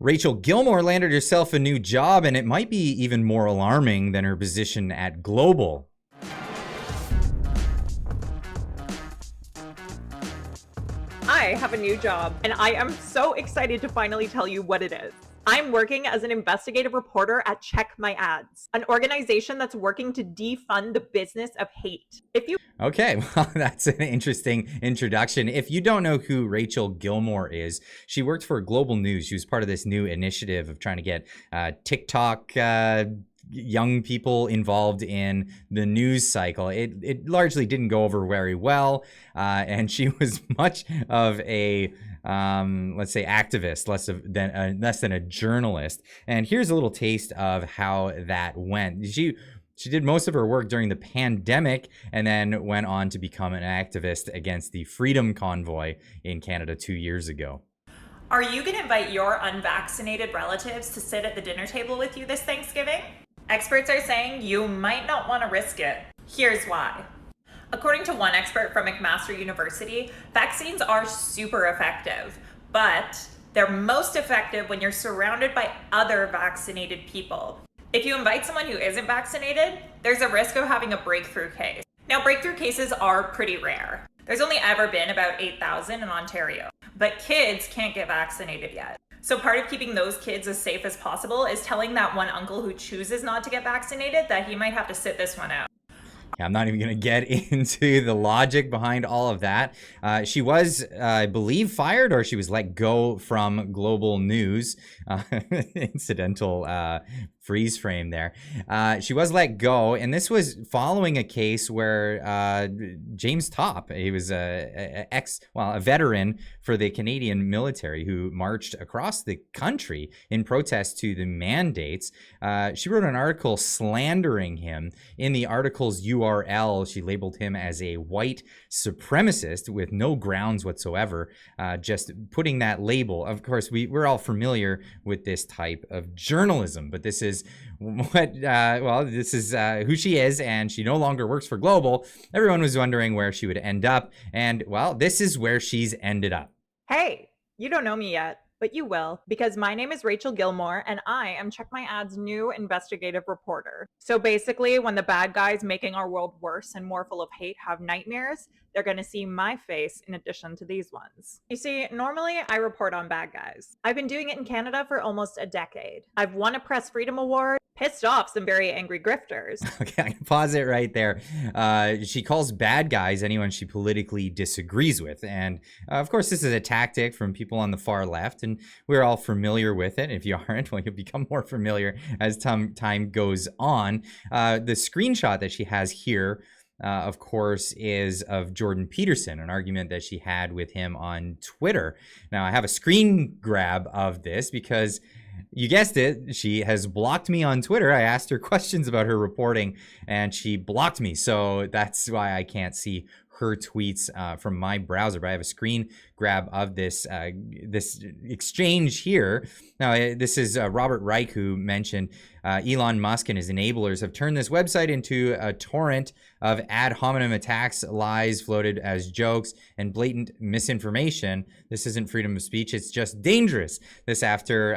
Rachel Gilmore landed herself a new job, and it might be even more alarming than her position at Global. I have a new job, and I am so excited to finally tell you what it is. I'm working as an investigative reporter at Check My Ads, an organization that's working to defund the business of hate. Okay, well, that's an interesting introduction. If you don't know who Rachel Gilmore is, she worked for Global News. She was part of this new initiative of trying to get TikTok young people involved in the news cycle. It largely didn't go over very well, and she was much of a let's say activist, less than a journalist. And here's a little taste of how that went. She did most of her work during the pandemic and then went on to become an activist against the Freedom Convoy in Canada 2 years ago. Are you going to invite your unvaccinated relatives to sit at the dinner table with you this Thanksgiving? Experts are saying you might not want to risk it. Here's why. According to one expert from McMaster University, vaccines are super effective, but they're most effective when you're surrounded by other vaccinated people. If you invite someone who isn't vaccinated, there's a risk of having a breakthrough case. Now, breakthrough cases are pretty rare. There's only ever been about 8,000 in Ontario, but kids can't get vaccinated yet. So part of keeping those kids as safe as possible is telling that one uncle who chooses not to get vaccinated that he might have to sit this one out. I'm not even going to get into the logic behind all of that. She was, I believe, fired, or she was let go from Global News. Incidental freeze frame there. She was let go, and this was following a case where James Topp, he was a veteran for the Canadian military who marched across the country in protest to the mandates. She wrote an article slandering him. In the article's URL, she labeled him as a white supremacist with no grounds whatsoever, just putting that label. Of course, we're all familiar with this type of journalism, but this is who she is, and she no longer works for Global. Everyone was wondering where she would end up, and well, this is where she's ended up. Hey, you don't know me yet, but you will, because my name is Rachel Gilmore, and I am Check My Ad's new investigative reporter. So basically, when the bad guys making our world worse and more full of hate have nightmares, they're going to see my face in addition to these ones. You see, normally I report on bad guys. I've been doing it in Canada for almost a decade. I've won a Press Freedom Award, pissed off some very angry grifters. Okay, I can pause it right there. She calls bad guys anyone she politically disagrees with. And of course, this is a tactic from people on the far left, and we're all familiar with it. If you aren't, well, you'll become more familiar as time goes on. The screenshot that she has here, of course, is of Jordan Peterson, an argument that she had with him on Twitter. Now, I have a screen grab of this because, you guessed it, she has blocked me on Twitter. I asked her questions about her reporting, and she blocked me. So that's why I can't see her tweets from my browser. But I have a screen grab of this exchange here. Now, this is Robert Reich, who mentioned Elon Musk and his enablers have turned this website into a torrent of ad hominem attacks, lies floated as jokes, and blatant misinformation. This isn't freedom of speech. It's just dangerous. This after,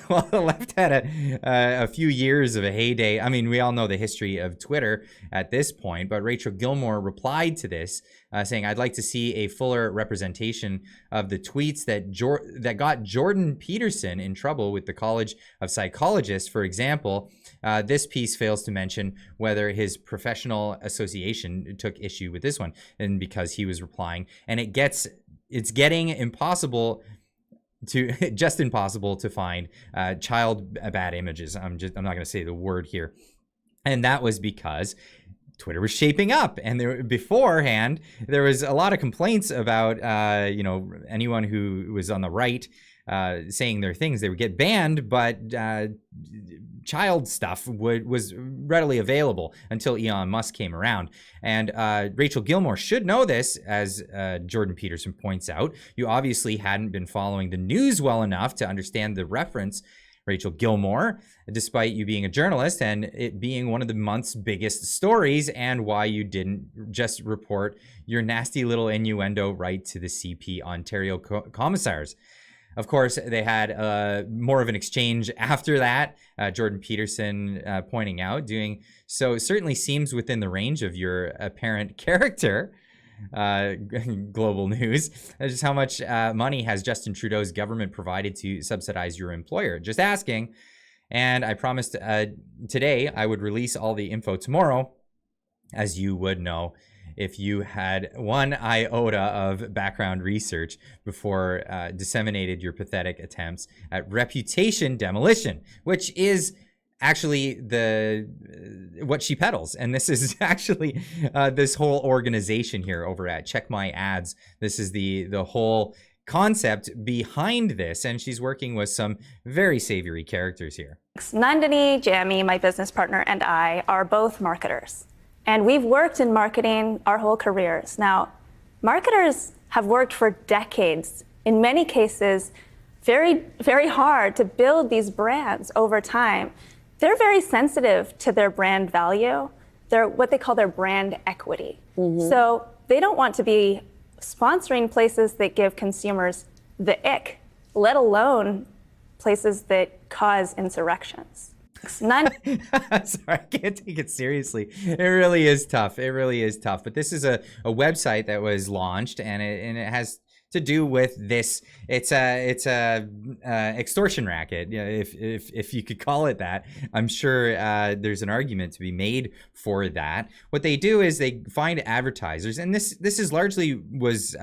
well, the left had a few years of a heyday. I mean, we all know the history of Twitter at this point, but Rachel Gilmore replied to this, saying, "I'd like to see a fuller representation of the tweets that got Jordan Peterson in trouble with the College of Psychologists. For example, this piece fails to mention whether his professional association took issue with this one, and because he was replying, and it's getting impossible to find child bad images." I'm not going to say the word here, and that was because Twitter was shaping up, and beforehand there was a lot of complaints about anyone who was on the right saying their things, they would get banned, but child stuff was readily available until Elon Musk came around. And Rachel Gilmore should know this, as Jordan Peterson points out. You obviously hadn't been following the news well enough to understand the reference, Rachel Gilmore, despite you being a journalist and it being one of the month's biggest stories, and why you didn't just report your nasty little innuendo right to the CP Ontario commissars. Of course, they had more of an exchange after that. Jordan Peterson pointing out, doing so certainly seems within the range of your apparent character. Global news. Just how much money has Justin Trudeau's government provided to subsidize your employer? Just asking. And I promised today I would release all the info tomorrow, as you would know if you had one iota of background research before disseminated your pathetic attempts at reputation demolition, which is actually what she peddles. And this is actually this whole organization here over at Check My Ads. This is the whole concept behind this, and she's working with some very savory characters here. Nandini, Jamie, my business partner, and I are both marketers. And we've worked in marketing our whole careers. Now, marketers have worked for decades, in many cases, very, very hard to build these brands over time. They're very sensitive to their brand value. They're what they call their brand equity. So they don't want to be sponsoring places that give consumers the ick, let alone places that cause insurrections. Sorry, I can't take it seriously. It really is tough. It really is tough. But this is a website that was launched, and it has to do with this. It's a extortion racket, if you could call it that. I'm sure there's an argument to be made for that. What they do is they find advertisers, and this is largely was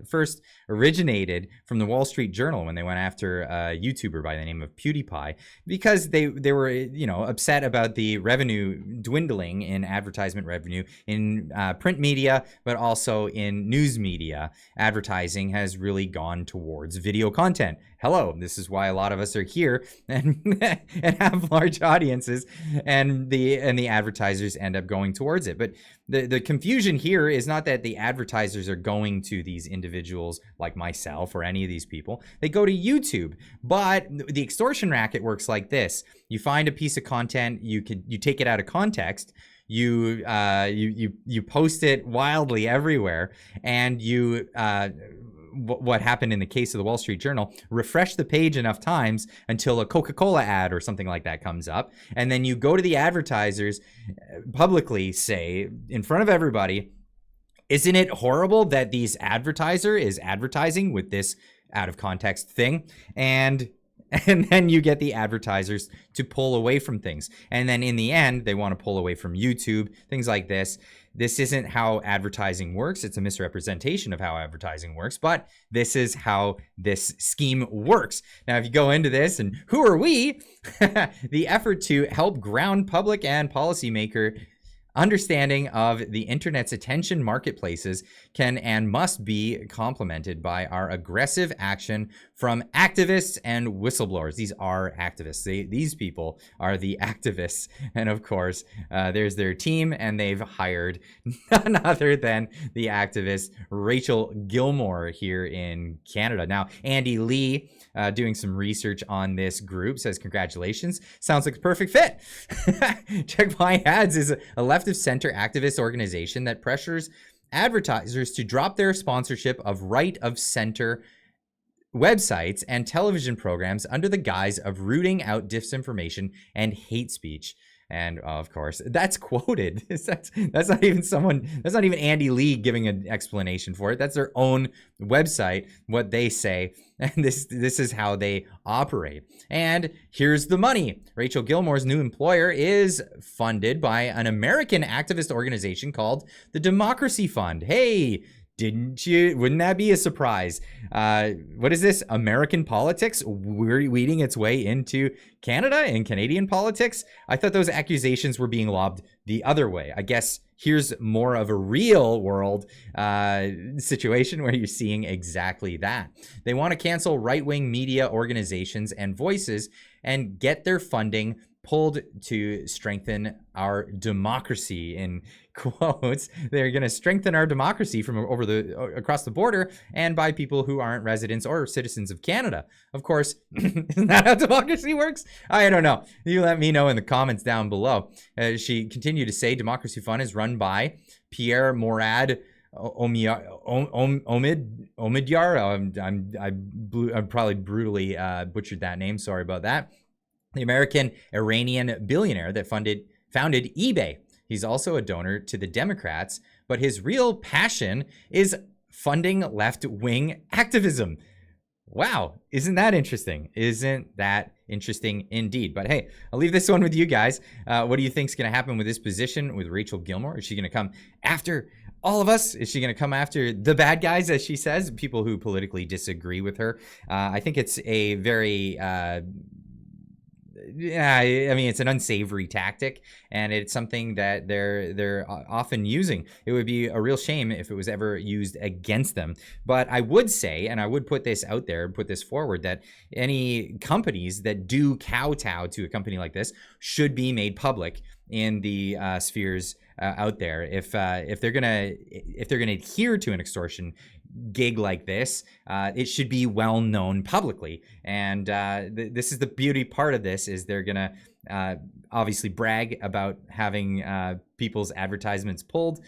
first originated from the Wall Street Journal when they went after a YouTuber by the name of PewDiePie, because they were upset about the revenue dwindling in advertisement revenue in print media, but also in news media. Advertising has really gone towards video content. Hello, this is why a lot of us are here and have large audiences, and the advertisers end up going towards it. But the confusion here is not that the advertisers are going to these individuals like myself or any of these people. They go to YouTube. But the extortion racket works like this. You find a piece of content, you take it out of context, you post it wildly everywhere, and you what happened in the case of the Wall Street Journal, refresh the page enough times until a Coca-Cola ad or something like that comes up, and then you go to the advertisers, publicly say in front of everybody, isn't it horrible that these advertiser is advertising with this out of context thing? And then you get the advertisers to pull away from things. And then in the end, they want to pull away from YouTube, things like this. This isn't how advertising works. It's a misrepresentation of how advertising works, but this is how this scheme works. Now, if you go into this, and who are we? The effort to help ground public and policymaker understanding of the internet's attention marketplaces can and must be complemented by our aggressive action from activists and whistleblowers. These are activists. These people are the activists. And of course, there's their team, and they've hired none other than the activist Rachel Gilmore here in Canada. Now, Andy Lee, doing some research on this group, says, congratulations. Sounds like a perfect fit. Check My Ads is a left of center activist organization that pressures advertisers to drop their sponsorship of right of center websites and television programs under the guise of rooting out disinformation and hate speech. And of course, that's quoted. That's not even Andy Lee giving an explanation for it. That's their own website, what they say. And this is how they operate. And here's the money. Rachel Gilmore's new employer is funded by an American activist organization called the Democracy Fund. Hey, wouldn't that be a surprise? What is this? American politics weeding its way into Canada and Canadian politics? I thought those accusations were being lobbed the other way. I guess here's more of a real world situation where you're seeing exactly that. They want to cancel right-wing media organizations and voices and get their funding pulled to strengthen our democracy, in quotes. They're going to strengthen our democracy from across the border and by people who aren't residents or citizens of Canada. Of course, isn't that how democracy works? I don't know. You let me know in the comments down below. She continued to say Democracy Fund is run by Pierre Morad Omidyar. I probably brutally butchered that name. Sorry about that. The American Iranian billionaire that founded eBay. He's also a donor to the Democrats, but his real passion is funding left-wing activism. Wow, isn't that interesting? Isn't that interesting indeed? But hey, I'll leave this one with you guys. What do you think is going to happen with this position with Rachel Gilmore? Is she going to come after all of us? Is she going to come after the bad guys, as she says, people who politically disagree with her? I think it's a very... yeah, I mean, it's an unsavory tactic, and it's something that they're often using. It would be a real shame if it was ever used against them. But I would say, and I would put this out there, put this forward, that any companies that do kowtow to a company like this should be made public in the spheres out there. If they're gonna adhere to an extortion gig like this, it should be well known publicly. And this is the beauty part of this, is they're gonna obviously brag about having people's advertisements pulled.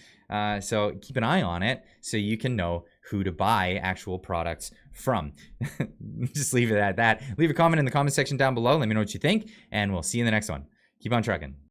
So keep an eye on it so you can know who to buy actual products from. Just leave it at that. Leave a comment in the comment section down below. Let me know what you think, and we'll see you in the next one. Keep on trucking.